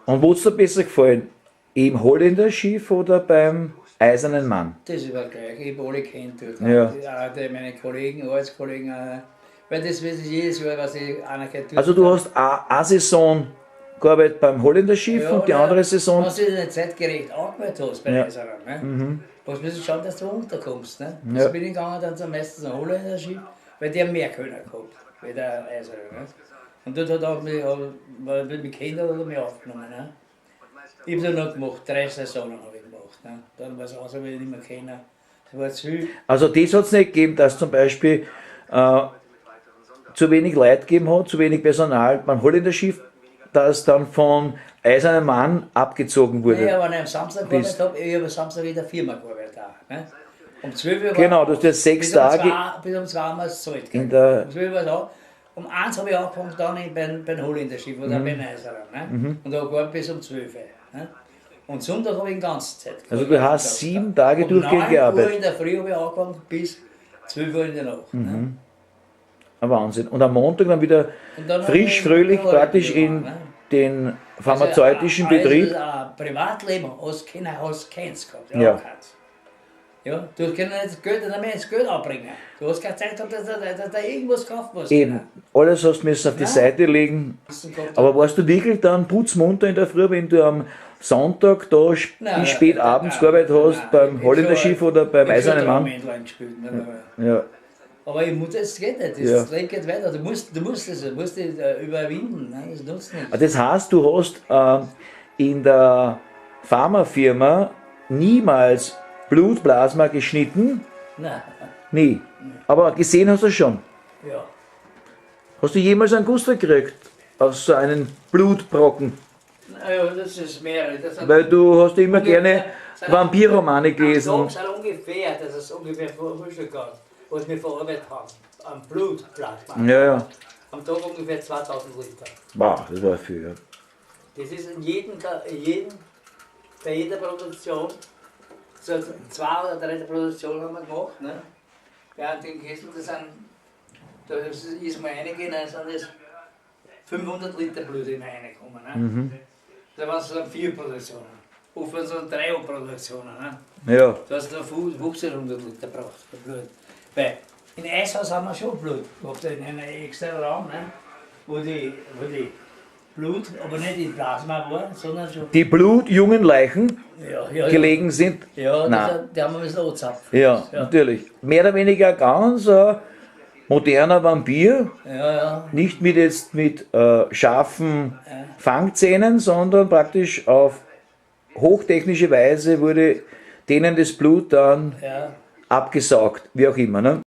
Und wo es dir besser gefallen? Im Holländer Schiff oder beim Eisernen Mann? Das war gleich, ich habe alle kennt dort. Ja. Auch meine Kollegen, Arbeitskollegen, weil das weiß ich jedes Jahr, was ich einer geht. Also du hast eine Saison gearbeitet beim Holländer Schiff und die andere Saison... Wenn du nicht zeitgerecht angemeldet hast bei Ja. Eisernen, ne? Du musst schauen, dass du runterkommst. Ne? Ja. Das bin ich gegangen, dann zum meistens ein Holländer Schiff, weil der mehr können gehabt, wie der Eisernen. Ne? Und dort hat auch mich Kinder oder mich aufgenommen. Ne? Ich habe dann noch gemacht, 3 Saisonen habe ich gemacht. Ne? Dann war es auch so, wie ich nicht mehr kennen. Das war zu viel. Also das hat es nicht gegeben, dass zum Beispiel zu wenig Leute gegeben hat, zu wenig Personal beim Holländer Schiff, das dann von Eisernen Mann abgezogen wurde. Ja, wenn ich am Samstag gearbeitet habe, ich habe am Samstag in der Firma gearbeitet. Auch, ne? Um 12 Uhr Genau, du hast ja 6 Tage bis um 2 haben wir es gezahlt. in der... Um 12 Uhr da. Um 1 habe ich angefangen dann beim Holländer Schiff oder beim Eisernen. Ne? Und da gearbeitet bis um 12 Uhr. Ne? Und Sonntag habe ich die ganze Zeit gearbeitet. Also du hast 7 Tage durchgehend Um 9 Uhr gearbeitet. in der Früh habe ich angefangen bis 12 Uhr in der Nacht. Ne? Ein Wahnsinn. Und am Montag dann wieder Und dann frisch, habe ich fröhlich Arbeit praktisch in gemacht, ne? den pharmazeutischen Betrieb. Also Privatleben hast du keins gehabt. Ja. Ja, du hast nicht das Geld, das Geld abbringen. Du hast keine Zeit gehabt, dass da irgendwas gekauft was. Eben, alles hast du müssen auf die Seite legen. Aber warst du wirklich dann putzmunter in der Früh, wenn du am Sonntag da bis spät abends gearbeitet hast, beim Holländer Schiff oder beim Eisernen Mann? Ja. Aber ich muss, das geht nicht, das Leben geht weiter. Du musst überwinden, ne? Das nutzt nicht. Das heißt, du hast in der Pharmafirma niemals Blutplasma geschnitten? Nein, Nie. Aber gesehen hast du schon. ja. Hast du jemals einen Guster gekriegt aus so einem Blutbrocken? Naja, das ist mehr. Weil du hast immer gerne Vampirromane gelesen. Das ist ungefähr, das ist ungefähr Frühstück gehabt, was wir verarbeitet haben. Am Blutplasma. Ja. Am Tag ungefähr 2000 Liter. Wow, das war viel. Ja. Das ist bei jeder Produktion, so 2 oder 3 Produktionen haben wir gemacht. Ne? Ja, den Kessel, da ist mal reingehen, dann sind das 500 Liter Blut immer reingekommen. Ne? Da waren es so 4 Produktionen. Oft waren es so 3 Produktionen. Ne? Ja. Da hast du 1500 Liter gebraucht für Blut. Weil in Eishaus haben wir schon Blut gehabt, in einem extra Raum, ne? wo die Blut, aber nicht in Plasma war, sondern schon. Die blutjungen Leichen Ja. gelegen sind. Ja, Nein. die haben wir ein bisschen angezapfen. Ja, natürlich. Mehr oder weniger ganz moderner Vampir. Ja. Nicht mit scharfen Fangzähnen, sondern praktisch auf hochtechnische Weise wurde denen das Blut dann Ja. abgesaugt, wie auch immer. Ne?